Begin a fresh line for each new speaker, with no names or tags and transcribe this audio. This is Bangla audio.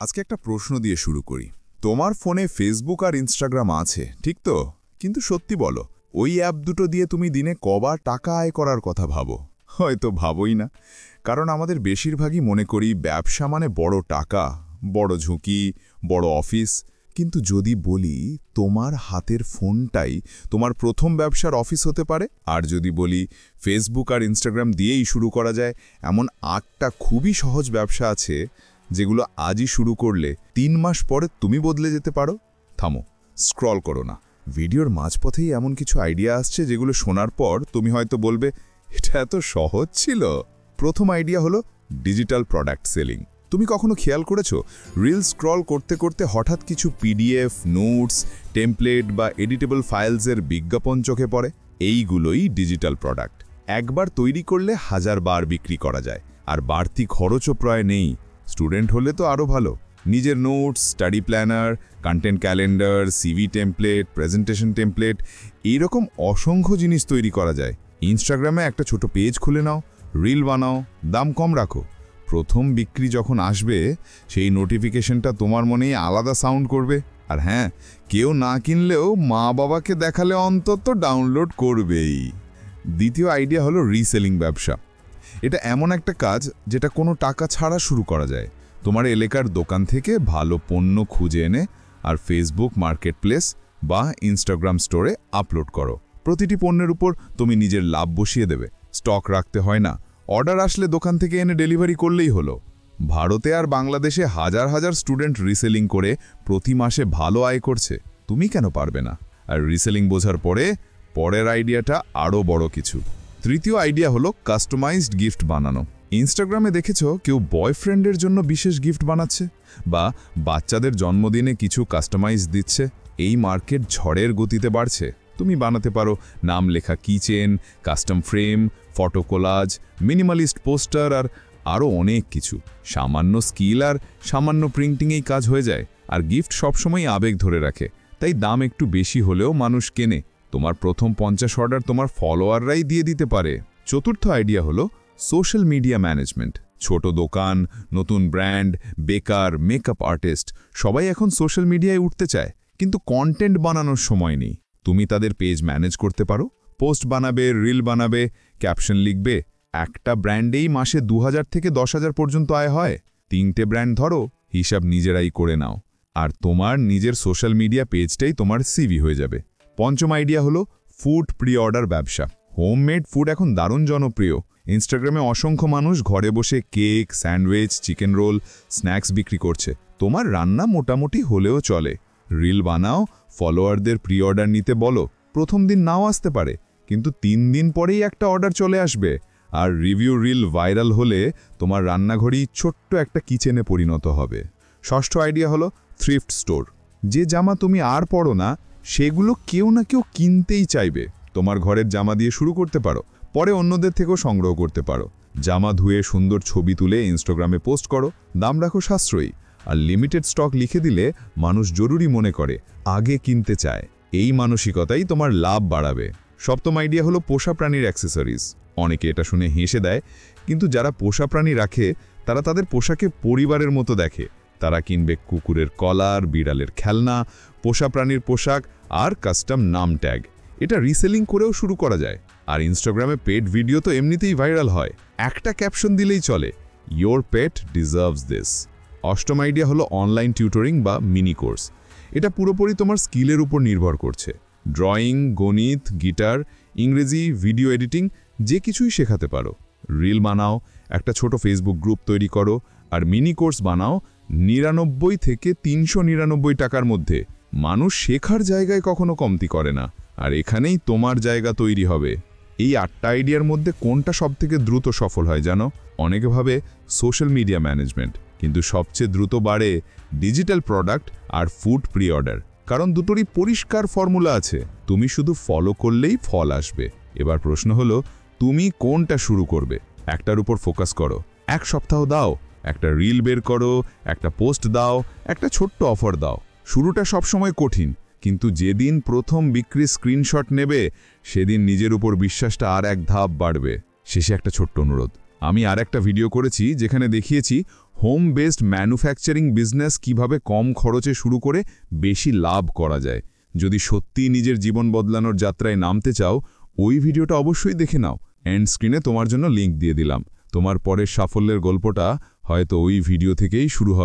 আজকে একটা প্রশ্ন দিয়ে শুরু করি। তোমার ফোনে ফেসবুক আর ইনস্টাগ্রাম আছে, ঠিক তো? কিন্তু সত্যি বলো, ওই অ্যাপ দুটো দিয়ে তুমি দিনে কবার টাকা আয় করার কথা ভাবো? হয়তো ভাবোই না। কারণ আমাদের বেশিরভাগই মনে করি ব্যবসা মানে বড় টাকা, বড় ঝুঁকি, বড় অফিস। কিন্তু যদি বলি তোমার হাতের ফোনটাই তোমার প্রথম ব্যবসার অফিস হতে পারে, আর যদি বলি ফেসবুক আর ইনস্টাগ্রাম দিয়েই শুরু করা যায়, এমন ৮টা খুবই সহজ ব্যবসা আছে যেগুলো আজই শুরু করলে ৩ মাস পরে তুমি বদলে যেতে পারো। থামো, স্ক্রল করো না। ভিডিওর মাঝপথেই এমন কিছু আইডিয়া আসছে যেগুলো শোনার পর তুমি হয়তো বলবে, এটা এত সহজ ছিল। প্রথম আইডিয়া হলো ডিজিটাল প্রোডাক্ট সেলিং। তুমি কখনো খেয়াল করেছো রিল স্ক্রল করতে করতে হঠাৎ কিছু পিডিএফ, নোটস, টেমপ্লেট বা এডিটেবল ফাইলসের বিজ্ঞাপন চোখে পড়ে? এইগুলোই ডিজিটাল প্রোডাক্ট। একবার তৈরি করলে 1000 বার বিক্রি করা যায়, আর বাড়তি খরচও প্রায় নেই। স্টুডেন্ট হলে তো আরও ভালো। নিজের notes, study planner, content calendar, CV template, presentation template, এইরকম অসংখ্য জিনিস তৈরি করা যায়। ইনস্টাগ্রামে একটা ছোট পেজ খুলে নাও, রিল বানাও, দাম কম রাখো। প্রথম বিক্রি যখন আসবে সেই নোটিফিকেশনটা তোমার মনেই আলাদা সাউন্ড করবে। আর হ্যাঁ, কেউ না কিনলেও মা বাবাকে দেখালে অন্তত ডাউনলোড করবেই। দ্বিতীয় আইডিয়া হলো রিসেলিং ব্যবসা। এটা এমন একটা কাজ যেটা কোনো টাকা ছাড়া শুরু করা যায়। তোমার এলাকার দোকান থেকে ভালো পণ্য খুঁজে এনে আর ফেসবুক মার্কেটপ্লেস বা ইনস্টাগ্রাম স্টোরে আপলোড করো। প্রতিটি পণ্যের উপর তুমি নিজের লাভ বসিয়ে দেবে। স্টক রাখতে হয় না, অর্ডার আসলে দোকান থেকে এনে ডেলিভারি করলেই হলো। ভারতে আর বাংলাদেশে হাজার হাজার স্টুডেন্ট রিসেলিং করে প্রতি মাসে ভালো আয় করছে। তুমি কেন পারবে না? আর রিসেলিং বোঝার পরের আইডিয়াটা আরও বড় কিছু। তৃতীয় আইডিয়া হলো কাস্টমাইজড গিফট বানানো। ইনস্টাগ্রামে দেখেছো কেউ বয়ফ্রেন্ডের জন্য বিশেষ গিফট বানাচ্ছে, বা বাচ্চাদের জন্মদিনে কিছু কাস্টমাইজ দিচ্ছে। এই মার্কেট ঝড়ের গতিতে বাড়ছে। তুমি বানাতে পারো নাম লেখা kitchen, custom frame, photo collage, minimalist poster আর আরও অনেক কিছু। সামান্য স্কিল আর সামান্য প্রিন্টিংয়েই কাজ হয়ে যায়। আর গিফট সবসময় আবেগ ধরে রাখে, তাই দাম একটু বেশি হলেও মানুষ কেনে। তোমার প্রথম 50 অর্ডার তোমার ফলোয়াররাই দিয়ে দিতে পারে। চতুর্থ আইডিয়া হলো সোশ্যাল মিডিয়া ম্যানেজমেন্ট। ছোট দোকান, নতুন ব্র্যান্ড, বেকার, মেকআপ আর্টিস্ট সবাই এখন সোশ্যাল মিডিয়ায় উঠতে চায়, কিন্তু কন্টেন্ট বানানোর সময় নেই। তুমি তাদের পেজ ম্যানেজ করতে পারো। পোস্ট বানাবে, রিল বানাবে, ক্যাপশন লিখবে। একটা ব্র্যান্ডেই মাসে 2000 থেকে 10,000 পর্যন্ত আয় হয়। 3টে ব্র্যান্ড ধরো, হিসাব নিজেরাই করে নাও। আর তোমার নিজের সোশ্যাল মিডিয়া পেজটাই তোমার সিভি হয়ে যাবে। পঞ্চম আইডিয়া হলো ফুড প্রি অর্ডার ব্যবসা। হোমমেড ফুড এখন দারুণ জনপ্রিয়। ইনস্টাগ্রামে অসংখ্য মানুষ ঘরে বসে cake, sandwich, chicken roll, snacks বিক্রি করছে। তোমার রান্না মোটামুটি হলেও চলে। রিল বানাও, ফলোয়ারদের প্রি অর্ডার নিতে বলো। প্রথম দিন নাও আসতে পারে, কিন্তু 3 দিন পরেই একটা অর্ডার চলে আসবে। আর রিভিউ রিল ভাইরাল হলে তোমার রান্নাঘরই ছোট্ট একটা কিচেনে পরিণত হবে। ষষ্ঠ আইডিয়া হলো থ্রিফট স্টোর। যে জামা তুমি আর পরো না, সেগুলো কেউ না কেউ কিনতেই চাইবে। তোমার ঘরের জামা দিয়ে শুরু করতে পারো, পরে অন্যদের থেকেও সংগ্রহ করতে পারো। জামা ধুয়ে সুন্দর ছবি তুলে ইনস্টাগ্রামে পোস্ট করো, দাম রাখো সাশ্রয়ী। আর লিমিটেড স্টক লিখে দিলে মানুষ জরুরি মনে করে, আগে কিনতে চায়। এই মানসিকতাই তোমার লাভ বাড়াবে। সপ্তম আইডিয়া হলো পোষা প্রাণীর অ্যাক্সেসরিজ। অনেকে এটা শুনে হেসে দেয়, কিন্তু যারা পোষা প্রাণী রাখে তারা তাদের পোশাকে পরিবারের মতো দেখে। তারা কিনবে কুকুরের কলার, বিড়ালের খেলনা, পোষা প্রাণীর পোশাক আর কাস্টম নাম ট্যাগ। এটা রিসেলিং করেও শুরু করা যায়। আর ইনস্টাগ্রামে পেট ভিডিও তো এমনিতেই ভাইরাল হয়। একটা ক্যাপশন দিলেই চলে, ইয়োর পেট ডিজার্ভস দিস। অষ্টম আইডিয়া হলো অনলাইন টিউটরিং বা মিনি কোর্স। এটা পুরোপুরি তোমার স্কিলের উপর নির্ভর করছে। ড্রয়িং, গণিত, গিটার, ইংরেজি, ভিডিও এডিটিং যে কিছুই শেখাতে পারো। রিল বানাও, একটা ছোট ফেসবুক গ্রুপ তৈরি করো, আর মিনি কোর্স বানাও 99 থেকে 399 টাকার মধ্যে। মানুষ শেখার জায়গায় কখনো কমতি করে না, আর এখানেই তোমার জায়গা তৈরি হবে। এই 8টা আইডিয়ার মধ্যে কোনটা সবথেকে দ্রুত সফল হয় জানো? অনেকে ভাবে সোশ্যাল মিডিয়া ম্যানেজমেন্ট, কিন্তু সবচেয়ে দ্রুত বাড়ে ডিজিটাল প্রোডাক্ট আর ফুড প্রি অর্ডার। কারণ দুটোরই পরিষ্কার ফর্মুলা আছে, তুমি শুধু ফলো করলেই ফল আসবে। এবার প্রশ্ন হলো, তুমি কোনটা শুরু করবে? একটার উপর ফোকাস করো। 1 সপ্তাহ দাও, একটা রিল বের করো, একটা পোস্ট দাও, একটা ছোট্ট অফার দাও। শুরুটা সবসময় কঠিন, কিন্তু যেদিন প্রথম বিক্রি স্ক্রিনশট নেবে সেদিন নিজের উপর বিশ্বাসটা আর এক ধাপ বাড়বে। শেষে একটা ছোট্ট অনুরোধ, আমি আর একটা ভিডিও করেছি যেখানে দেখিয়েছি হোম বেসড ম্যানুফ্যাকচারিং বিজনেস কিভাবে কম খরচে শুরু করে বেশি লাভ করা যায়। যদি সত্যিই নিজের জীবন বদলানোর যাত্রায় নামতে চাও, ওই ভিডিওটা অবশ্যই দেখে নাও। এন্ড স্ক্রিনে তোমার জন্য লিংক দিয়ে দিলাম। তোমার পরের সাফল্যের গল্পটা হয়তো ওই ভিডিও থেকেই শুরু হবে।